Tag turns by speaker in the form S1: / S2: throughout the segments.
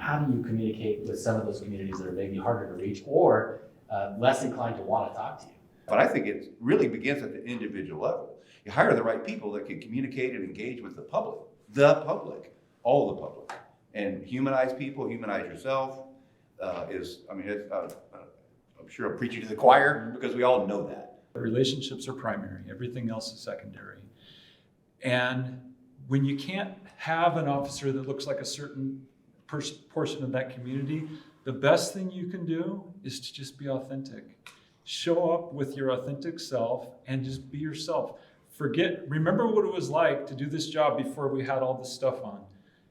S1: how do you communicate with some of those communities that are maybe harder to reach or less inclined to want to talk to you?
S2: But I think it really begins at the individual level. You hire the right people that can communicate and engage with the public, all the public, and humanize people, humanize yourself. I'm sure I'm preaching to the choir because we all know that.
S3: Relationships are primary, everything else is secondary. And when you can't have an officer that looks like a certain portion of that community, the best thing you can do is to just be authentic. Show up with your authentic self and just be yourself. Remember what it was like to do this job before we had all this stuff on.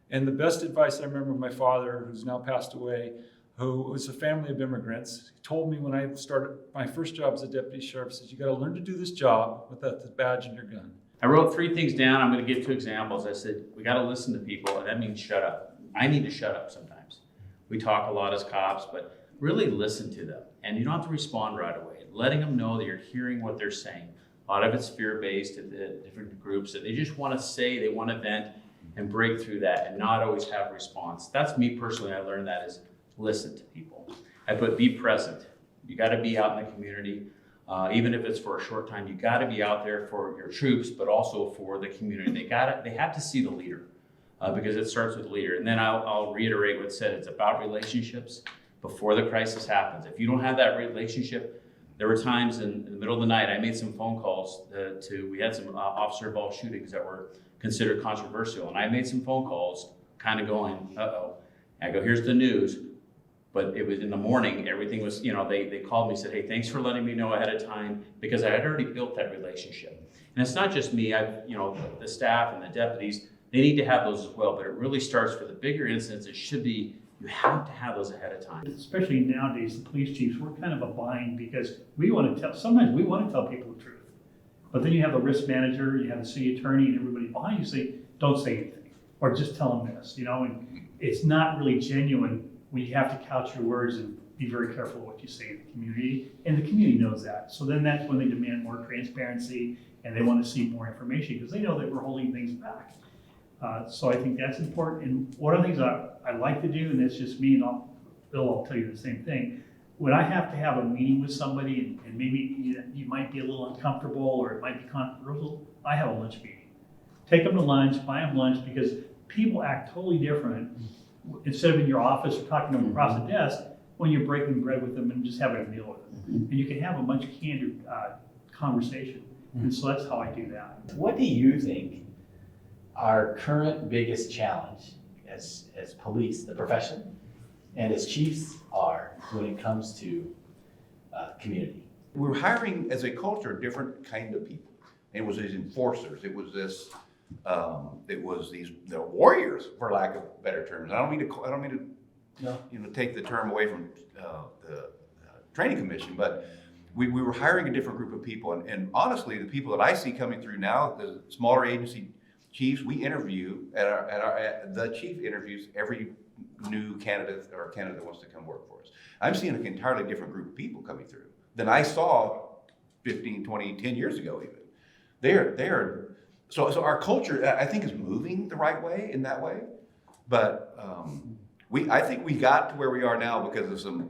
S3: And the best advice I remember my father, who's now passed away, who was a family of immigrants, he told me when I started my first job as a deputy sheriff, says, you got to learn to do this job without the badge and your gun.
S4: I wrote 3 things down. I'm going to give 2 examples. I said, we got to listen to people, and that means shut up. I need to shut up sometimes. We talk a lot as cops, but really listen to them. And you don't have to respond right away. Letting them know that you're hearing what they're saying. A lot of it's fear-based at the different groups that they just want to say, they want to vent and break through that and not always have a response. That's me personally. I learned that is listen to people. I put be present. You got to be out in the community. Even if it's for a short time, you got to be out there for your troops, but also for the community. They have to see the leader because it starts with the leader. And then I'll reiterate what it said. It's about relationships before the crisis happens. If you don't have that relationship, there were times in the middle of the night, I made some phone calls we had some officer-involved shootings that were considered controversial. And I made some phone calls kind of going, uh-oh. I go, here's the news. But it was in the morning, everything was, they called me and said, hey, thanks for letting me know ahead of time because I had already built that relationship. And it's not just me, the staff and the deputies, they need to have those as well. But it really starts for the bigger incidents. It should be, you have to have those ahead of time.
S5: Especially nowadays, the police chiefs, we're kind of a bind because sometimes we want to tell people the truth. But then you have the risk manager, you have the city attorney and everybody behind you say, don't say anything or just tell them this, and it's not really genuine. We have to couch your words and be very careful what you say in the community. And the community knows that. So then that's when they demand more transparency and they want to see more information because they know that we're holding things back. So I think that's important. And one of the things I like to do, and it's just me, and Bill will tell you the same thing, when I have to have a meeting with somebody and maybe you might be a little uncomfortable or it might be controversial, I have a lunch meeting. Take them to lunch, buy them lunch because people act totally different instead of in your office or talking to them across the desk when you're breaking bread with them and just having a meal with them. And you can have a much candid conversation. And so that's how I do that.
S1: What do you think our current biggest challenge as police, the profession, and as chiefs are when it comes to community?
S2: We're hiring as a culture different kind of people. It was these enforcers. It was the warriors, for lack of better terms. I don't mean to take the term away from the training commission, but we were hiring a different group of people. And honestly, the people that I see coming through now, the smaller agency chiefs, we interview the chief interviews every new candidate or candidate that wants to come work for us. I'm seeing an entirely different group of people coming through than I saw 15, 20, 10 years ago even. So our culture, I think, is moving the right way in that way. But I think we got to where we are now because of some,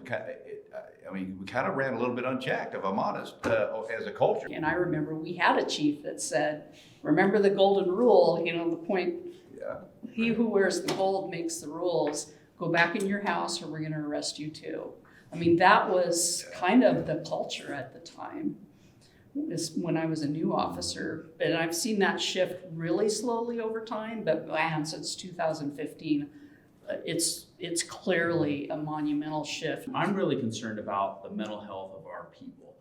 S2: we kind of ran a little bit unchecked, if I'm honest, as a culture.
S6: And I remember we had a chief that said, remember the golden rule, the point, he who wears the gold makes the rules. Go back in your house or we're going to arrest you too. That was kind of the culture at the time. When I was a new officer, and I've seen that shift really slowly over time, but since 2015, it's clearly a monumental shift.
S4: I'm really concerned about the mental health of our people,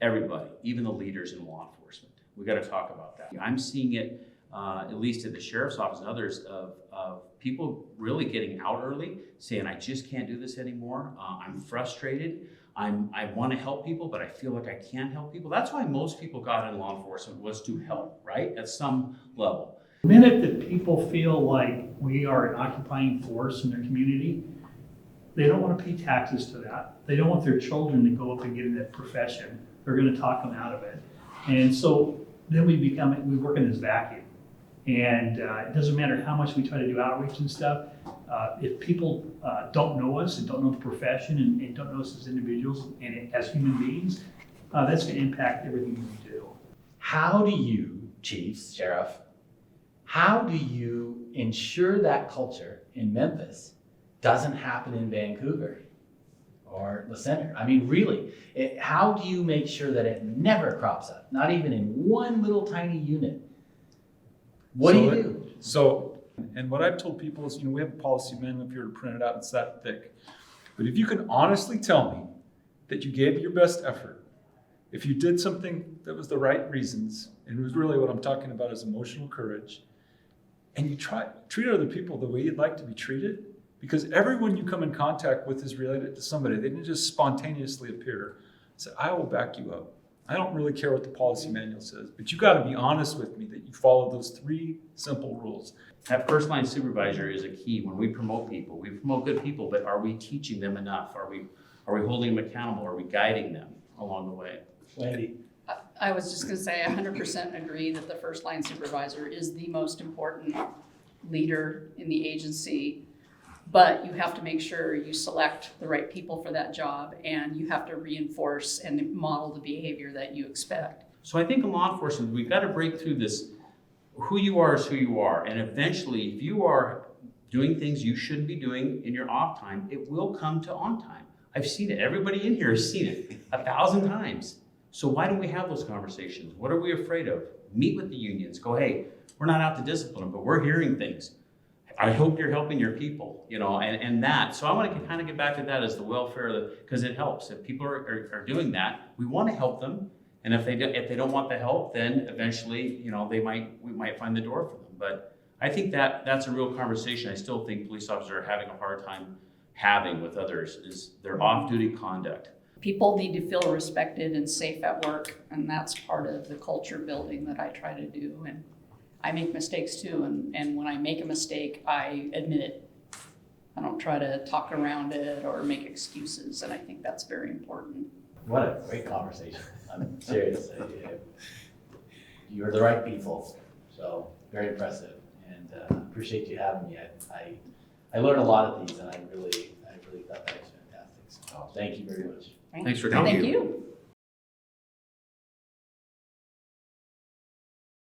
S4: everybody, even the leaders in law enforcement. We got to talk about that. I'm seeing it, at least at the sheriff's office and others, of people really getting out early, saying, I just can't do this anymore. I'm frustrated. I want to help people, but I feel like I can't help people. That's why most people got in law enforcement, was to help, right? At some level.
S5: The minute that people feel like we are an occupying force in their community, they don't want to pay taxes to that. They don't want their children to go up and get in that profession. They're going to talk them out of it. And so then we work in this vacuum. And it doesn't matter how much we try to do outreach and stuff. If people don't know us and don't know the profession and don't know us as individuals and as human beings, that's going to impact everything we do.
S1: How do you, chiefs, sheriff, how do you ensure that culture in Memphis doesn't happen in Vancouver or the center? I mean, really, how do you make sure that it never crops up, not even in one little tiny unit? What do you do?
S3: And what I've told people is, we have a policy manual. If you were to print it out, it's that thick. But if you can honestly tell me that you gave your best effort, if you did something that was the right reasons, and it was really what I'm talking about is emotional courage, and you treat other people the way you'd like to be treated, because everyone you come in contact with is related to somebody. They didn't just spontaneously appear. So I will back you up. I don't really care what the policy manual says, but you got to be honest with me that you follow those 3 simple rules.
S4: That first line supervisor is a key. When we promote people, we promote good people, but are we teaching them enough? Are we holding them accountable? Are we guiding them along the way?
S1: Wendy?
S6: I was just gonna say, 100% agree that the first line supervisor is the most important leader in the agency. But you have to make sure you select the right people for that job, and you have to reinforce and model the behavior that you expect.
S4: So I think in law enforcement, we've got to break through this, who you are is who you are. And eventually, if you are doing things you shouldn't be doing in your off time, it will come to on time. I've seen it. Everybody in here has seen it 1,000 times. So why don't we have those conversations? What are we afraid of? Meet with the unions. Go, hey, we're not out to discipline them, but we're hearing things. I hope you're helping your people, and that. So I want to kind of get back to that as the welfare, because it helps. If people are doing that, we want to help them. And if they don't want the help, then eventually, we might find the door for them. But I think that's a real conversation. I still think police officers are having a hard time having with others is their off-duty conduct.
S6: People need to feel respected and safe at work, and that's part of the culture building that I try to do. And I make mistakes too, and when I make a mistake, I admit it. I don't try to talk around it or make excuses, and I think that's very important.
S1: What a great conversation. I'm serious. You're the right people, so very impressive, and appreciate you having me. I learned a lot of these, and I really thought that was fantastic. So thank you very much.
S4: Thanks for coming.
S6: Thank you.